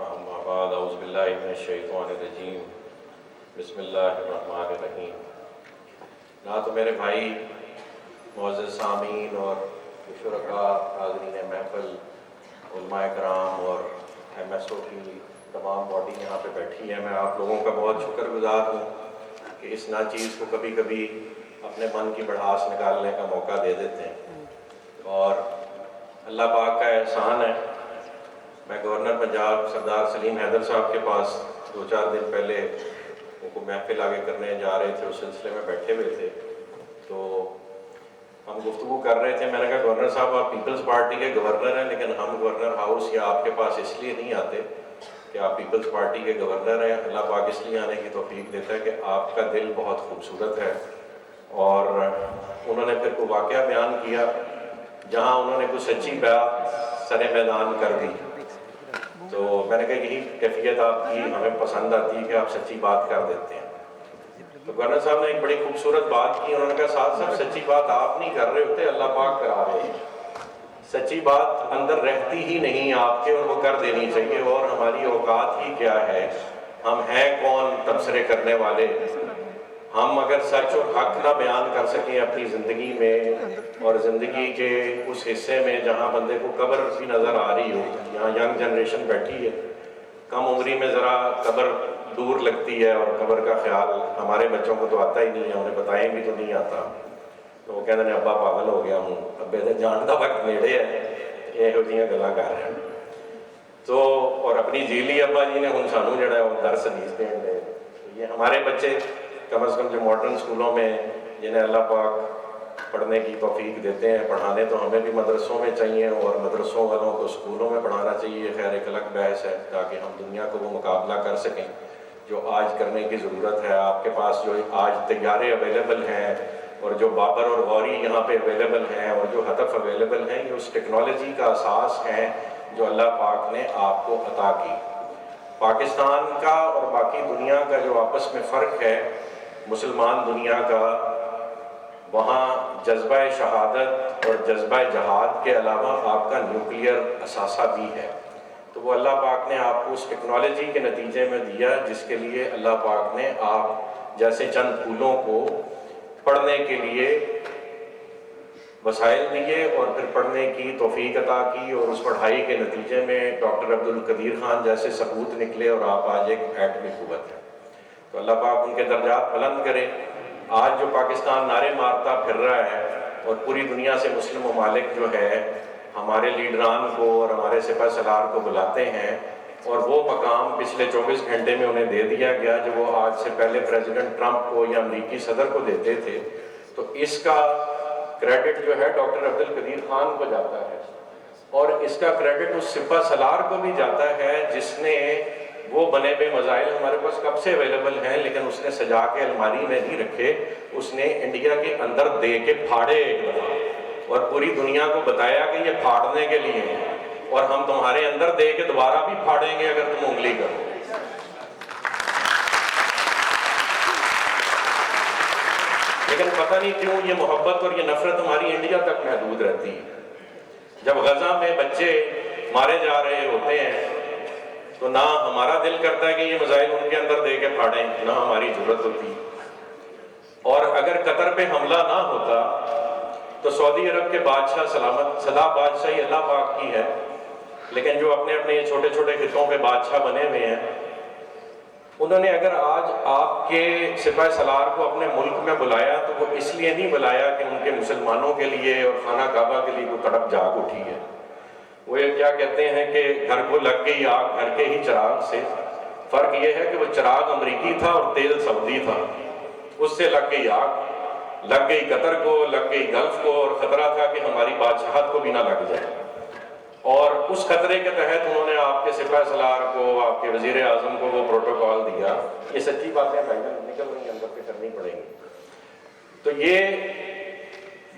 اما بعد اعوذ باللہ من الشیطان الرجیم بسم اللہ الرحمن الرحیم۔ نہ تو میرے بھائی معزز سامعین اور شرکاء حاضرین محفل، علماء کرام اور ایم ایس او کی تمام باڈی یہاں پہ بیٹھی ہے، میں آپ لوگوں کا بہت شکر گزار ہوں کہ اس ناچیز کو کبھی کبھی اپنے من کی بڑھاس نکالنے کا موقع دے دیتے ہیں، اور اللہ پاک کا احسان ہے۔ میں گورنر پنجاب سردار سلیم حیدر صاحب کے پاس 2-4 دن پہلے ان کو محفل آگے کرنے جا رہے تھے، اس سلسلے میں بیٹھے ہوئے تھے تو ہم گفتگو کر رہے تھے۔ میں نے کہا گورنر صاحب آپ پیپلز پارٹی کے گورنر ہیں، لیکن ہم گورنر ہاؤس یا آپ کے پاس اس لیے نہیں آتے کہ آپ پیپلز پارٹی کے گورنر ہیں، اللہ پاک اس لیے آنے کی توفیق دیتا ہے کہ آپ کا دل بہت خوبصورت ہے۔ اور انہوں نے پھر کوئی واقعہ بیان کیا جہاں انہوں نے کوئی سچی بات سر میدان کر دی، تو میں نے کہا یہی کیفیت آپ کی ہمیں پسند آتی ہے کہ آپ سچی بات کر دیتے ہیں۔ تو گورنر صاحب نے ایک بڑی خوبصورت بات کی، انہوں نے کہا صاحب سچی بات آپ نہیں کر رہے ہوتے، اللہ پاک کرا رہے ہیں۔ سچی بات اندر رہتی ہی نہیں آپ کے، اور وہ کر دینی چاہیے، اور ہماری اوقات ہی کیا ہے، ہم ہیں کون تبصرے کرنے والے۔ ہم اگر سچ اور حق نہ بیان کر سکیں اپنی زندگی میں، اور زندگی کے اس حصے میں جہاں بندے کو قبر بھی نظر آ رہی ہو، یہاں ینگ جنریشن بیٹھی ہے، کم عمری میں ذرا قبر دور لگتی ہے، اور قبر کا خیال ہمارے بچوں کو تو آتا ہی نہیں ہے، انہیں بتائیں بھی تو نہیں آتا، تو وہ کہتے ہیں ابا پاگل ہو گیا ہوں، ابے دے جان کا وقت نیڑے ہے، یہ ہوتیاں گلاں کر رہے ہیں۔ تو اور اپنی جیلی ابا جی نے ہن سانوں جڑا ہے وہ درس حدیث دین دے، یہ ہمارے بچے کم از کم جو ماڈرن اسکولوں میں جنہیں اللہ پاک پڑھنے کی توفیق دیتے ہیں، پڑھانے تو ہمیں بھی مدرسوں میں چاہیے، اور مدرسوں والوں کو اسکولوں میں پڑھانا چاہیے، خیر ایک الگ بحث ہے، تاکہ ہم دنیا کو وہ مقابلہ کر سکیں جو آج کرنے کی ضرورت ہے۔ آپ کے پاس جو آج طیارے اویلیبل ہیں، اور جو بابر اور غوری یہاں پہ اویلیبل ہیں، اور جو ہدف اویلیبل ہیں، یہ اس ٹیکنالوجی کا اساس ہیں جو اللہ پاک نے آپ کو عطا کی۔ پاکستان کا اور باقی دنیا کا جو آپس میں فرق ہے، مسلمان دنیا کا، وہاں جذبہ شہادت اور جذبہ جہاد کے علاوہ آپ کا نیوکلیئر اثاثہ بھی ہے، تو وہ اللہ پاک نے آپ کو اس ٹیکنالوجی کے نتیجے میں دیا جس کے لیے اللہ پاک نے آپ جیسے چند پھولوں کو پڑھنے کے لیے وسائل دیے، اور پھر پڑھنے کی توفیق عطا کی، اور اس پڑھائی کے نتیجے میں ڈاکٹر عبدالقدیر خان جیسے ثبوت نکلے، اور آپ آج ایک ایٹمی قوت ہے۔ تو اللہ پاک ان کے درجات بلند کرے۔ آج جو پاکستان نعرے مارتا پھر رہا ہے، اور پوری دنیا سے مسلم ممالک جو ہے ہمارے لیڈران کو اور ہمارے سپہ سالار کو بلاتے ہیں، اور وہ مقام پچھلے 24 گھنٹے میں انہیں دے دیا گیا جو وہ آج سے پہلے پریزیڈنٹ ٹرمپ کو یا امریکی صدر کو دیتے تھے، تو اس کا کریڈٹ جو ہے ڈاکٹر عبدالقدیر خان کو جاتا ہے، اور اس کا کریڈٹ اس سپہ سالار کو بھی جاتا ہے جس نے وہ بنے ہوئے میزائل ہمارے پاس کب سے اویلیبل ہیں، لیکن اس نے سجا کے الماری میں نہیں رکھے، اس نے انڈیا کے اندر دے کے پھاڑے ایک دفعہ، اور پوری دنیا کو بتایا کہ یہ پھاڑنے کے لیے ہیں، اور ہم تمہارے اندر دے کے دوبارہ بھی پھاڑیں گے اگر تم انگلی کرو۔ لیکن پتہ نہیں کیوں یہ محبت اور یہ نفرت ہماری انڈیا تک محدود رہتی ہے۔ جب غزہ میں بچے مارے جا رہے ہوتے ہیں تو نہ ہمارا دل کرتا ہے کہ یہ میزائل ان کے اندر دے کے پھاڑیں، نہ ہماری ضرورت ہوتی، اور اگر قطر پہ حملہ نہ ہوتا تو سعودی عرب کے بادشاہ سلامت سدا بادشاہی اللہ پاک کی ہے، لیکن جو اپنے اپنے چھوٹے چھوٹے خطوں پہ بادشاہ بنے ہوئے ہیں، انہوں نے اگر آج آپ کے سپہ سالار کو اپنے ملک میں بلایا تو وہ اس لیے نہیں بلایا کہ ان کے مسلمانوں کے لیے اور خانہ کعبہ کے لیے کوئی تڑپ جاگ اٹھی ہے۔ وہ یہ کیا کہتے ہیں کہ گھر کو لگ گئی آگ گھر کے ہی چراغ سے، فرق یہ ہے کہ وہ چراغ امریکی تھا اور تیل سعودی تھا، اس سے لگ گئی آگ، لگ گئی قطر کو، لگ گئی گلف کو، اور خطرہ تھا کہ ہماری بادشاہت کو بھی نہ لگ جائے، اور اس خطرے کے تحت انہوں نے آپ کے سپہ سالار کو، آپ کے وزیر اعظم کو وہ پروٹوکول دیا۔ یہ سچی باتیں نکل رہی ہیں، اندر پہ کرنی پڑیں گی۔ تو یہ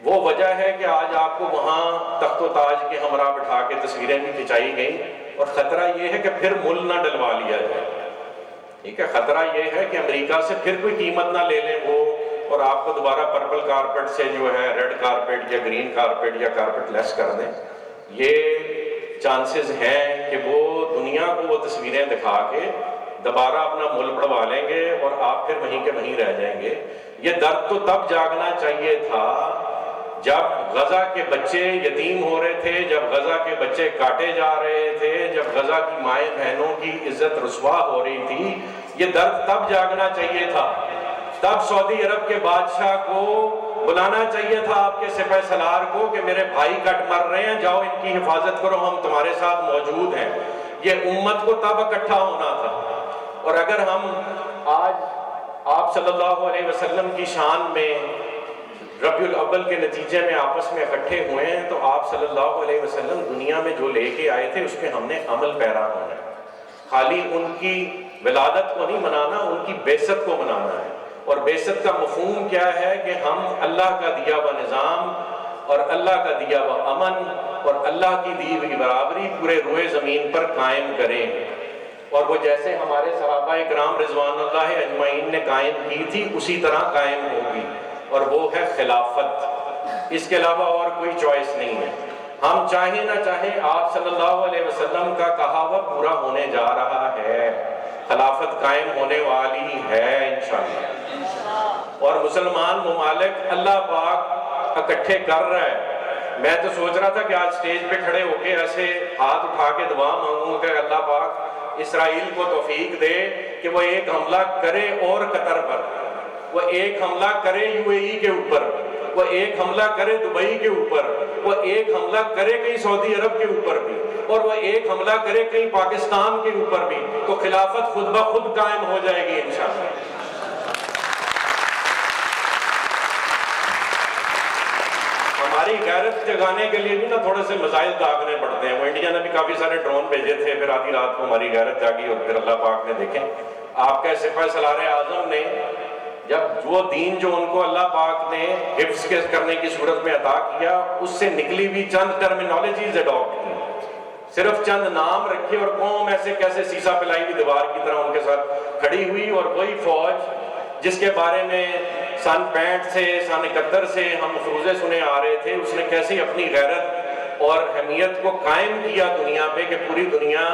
وہ وجہ ہے کہ آج آپ کو وہاں تخت و تاج کے ہمراہ بٹھا کے تصویریں بھی کھنچائی گئیں، اور خطرہ یہ ہے کہ پھر مل نہ ڈلوا لیا جائے، ٹھیک ہے، خطرہ یہ ہے کہ امریکہ سے پھر کوئی قیمت نہ لے لیں وہ، اور آپ کو دوبارہ پرپل کارپٹ سے جو ہے ریڈ کارپٹ یا گرین کارپٹ یا کارپٹ لیس کر دیں۔ یہ چانسز ہیں کہ وہ دنیا کو وہ تصویریں دکھا کے دوبارہ اپنا مل پڑوا لیں گے اور آپ پھر وہیں کے وہیں رہ جائیں گے۔ یہ درد تو تب جاگنا چاہیے تھا جب غزہ کے بچے یتیم ہو رہے تھے، جب غزہ کے بچے کاٹے جا رہے تھے، جب غزہ کی مائیں بہنوں کی عزت رسوا ہو رہی تھی۔ یہ درد تب جاگنا چاہیے تھا، تب سعودی عرب کے بادشاہ کو بلانا چاہیے تھا، آپ کے سپہ سالار کو، کہ میرے بھائی کٹ مر رہے ہیں، جاؤ ان کی حفاظت کرو، ہم تمہارے ساتھ موجود ہیں۔ یہ امت کو تب اکٹھا ہونا تھا۔ اور اگر ہم آج آپ صلی اللہ علیہ وسلم کی شان میں ربیع الاول کے نتیجے میں آپس میں اکٹھے ہوئے ہیں، تو آپ صلی اللہ علیہ وسلم دنیا میں جو لے کے آئے تھے اس پہ ہم نے عمل پیرا ہونا ہے۔ خالی ان کی ولادت کو نہیں منانا، ان کی بعثت کو منانا ہے۔ اور بعثت کا مفہوم کیا ہے کہ ہم اللہ کا دیا ہوا نظام اور اللہ کا دیا ہوا امن اور اللہ کی دی ہوئی برابری پورے روئے زمین پر قائم کریں، اور وہ جیسے ہمارے صحابہ کرام رضوان اللہ اجمعین نے قائم کی تھی اسی طرح قائم ہوگی، اور وہ ہے خلافت۔ اس کے علاوہ اور کوئی چوائس نہیں ہے۔ ہم چاہیں نہ چاہیں آپ صلی اللہ علیہ وسلم کا کہا ہوا پورا ہونے جا رہا ہے، خلافت قائم ہونے والی ہے انشاءاللہ۔ اور مسلمان ممالک اللہ پاک اکٹھے کر رہا ہے۔ میں تو سوچ رہا تھا کہ آج سٹیج پہ کھڑے ہو کے ایسے ہاتھ اٹھا کے دعا مانگوں کہ اللہ پاک اسرائیل کو توفیق دے کہ وہ ایک حملہ کرے اور قطر پر، وہ ایک حملہ کرے یو اے ای کے اوپر، وہ ایک حملہ کرے دبئی کے اوپر، وہ ایک حملہ کرے کہیں سعودی عرب کے اوپر بھی، اور وہ ایک حملہ کرے کہیں پاکستان کے اوپر بھی، تو خلافت خود بخود قائم ہو جائے گی انشاءاللہ۔ ہماری غیرت جگانے کے لیے بھی نا تھوڑے سے مسائل داغنے پڑتے ہیں۔ وہ انڈیا نے بھی کافی سارے ڈرون بھیجے تھے، پھر آدھی رات کو ہماری غیرت جاگی، اور پھر اللہ پاک نے دیکھیں آپ کے سپہ سالار اعظم نے جب وہ دین جو ان کو اللہ پاک نے حفظ کرنے کی صورت میں عطا کیا، اس سے نکلی ہوئی چند ٹرمینالوجیز اڈاپٹ کی، صرف چند نام رکھے، اور قوم ایسے کیسے سیسا پلائی ہوئی دیوار کی طرح ان کے ساتھ کھڑی ہوئی، اور وہی فوج جس کے بارے میں سن 65 سے سن 71 سے ہم مفروضے سنے آ رہے تھے، اس نے کیسے اپنی غیرت اور حمیت کو قائم کیا دنیا پہ کہ پوری دنیا،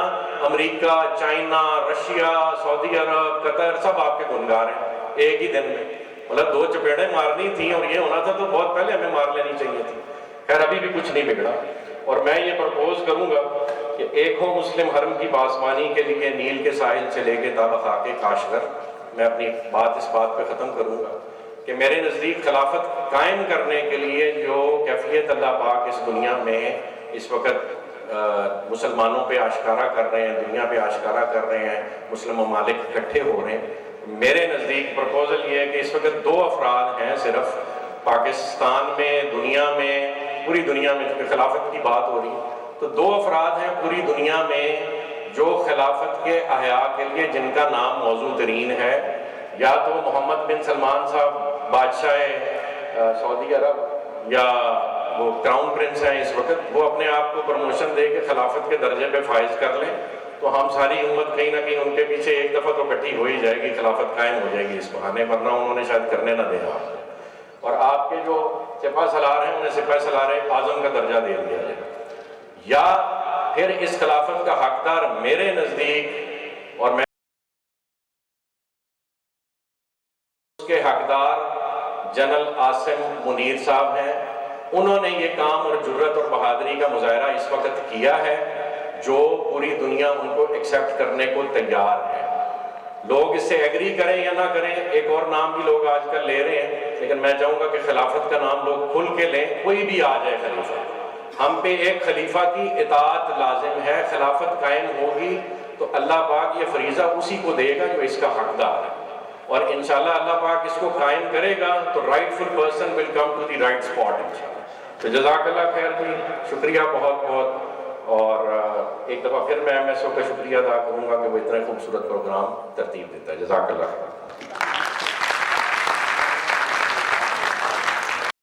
امریکہ، چائنا، رشیا، سعودی عرب، قطر، سب آپ کے گنگار ہیں ایک ہی دن میں۔ مطلب 2 چپیڑیں مارنی تھیں اور یہ ہونا تھا تو بہت پہلے ہمیں مار لینی چاہیے تھی۔ خیر ابھی بھی کچھ نہیں بگڑا، اور میں یہ پرپوز کروں گا کہ ایک ہو مسلم حرم کی پاسبانی کے لیے نیل کے ساحل سے لے کے تابہ خاک کاشغر۔ میں اپنی بات اس بات پہ ختم کروں گا کہ میرے نزدیک خلافت قائم کرنے کے لیے جو کیفیت اللہ پاک اس دنیا میں اس وقت مسلمانوں پہ آشکارا کر رہے ہیں، دنیا پہ آشکارا کر رہے ہیں، مسلم ممالک اکٹھے ہو رہے ہیں۔ میرے نزدیک پرپوزل یہ ہے کہ اس وقت 2 افراد ہیں صرف پاکستان میں، دنیا میں، پوری دنیا میں، چونکہ خلافت کی بات ہو رہی ہے تو 2 افراد ہیں پوری دنیا میں جو خلافت کے احیاء کے لیے جن کا نام موضوع ترین ہے، یا تو محمد بن سلمان صاحب بادشاہ سعودی عرب، یا وہ کراؤن پرنس ہیں اس وقت، وہ اپنے آپ کو پروموشن دے کے خلافت کے درجے پہ فائز کر لیں، تو ہم ساری امت کہیں نہ کہیں ان کے پیچھے ایک دفعہ تو اکٹھی ہو ہی جائے گی، خلافت قائم ہو جائے گی اس بہانے، ورنہ انہوں نے شاید کرنے نہ دینا آپ کو۔ اور آپ کے جو سپہ سالار ہیں انہیں سپہ سالار اعظم کا درجہ دے دیا جائے، یا پھر اس خلافت کا حقدار میرے نزدیک، اور میں اس کے حقدار جنرل عاصم منیر صاحب ہیں۔ انہوں نے یہ کام اور جرت اور بہادری کا مظاہرہ اس وقت کیا ہے جو پوری دنیا ان کو ایکسیپٹ کرنے کو تیار ہے۔ لوگ اس سے ایگری کریں یا نہ کریں، ایک اور نام بھی لوگ آج کل لے رہے ہیں، لیکن میں چاہوں گا کہ خلافت کا نام لوگ کھل کے لیں، کوئی بھی آ جائے خلیفہ، ہم پہ ایک خلیفہ کی اطاعت لازم ہے۔ خلافت قائم ہوگی تو اللہ پاک یہ فریضہ اسی کو دے گا جو اس کا حقدار ہے، اور انشاءاللہ اللہ پاک اس کو قائم کرے گا تو rightful person will come to the right spot انشاءاللہ۔ تو جزاک اللہ خیر جی، شکریہ بہت بہت، اور ایک دفعہ پھر میں ایم ایس او کا شکریہ ادا کروں گا کہ وہ اتنے خوبصورت پروگرام ترتیب دیتا ہے۔ جزاک اللہ خیر۔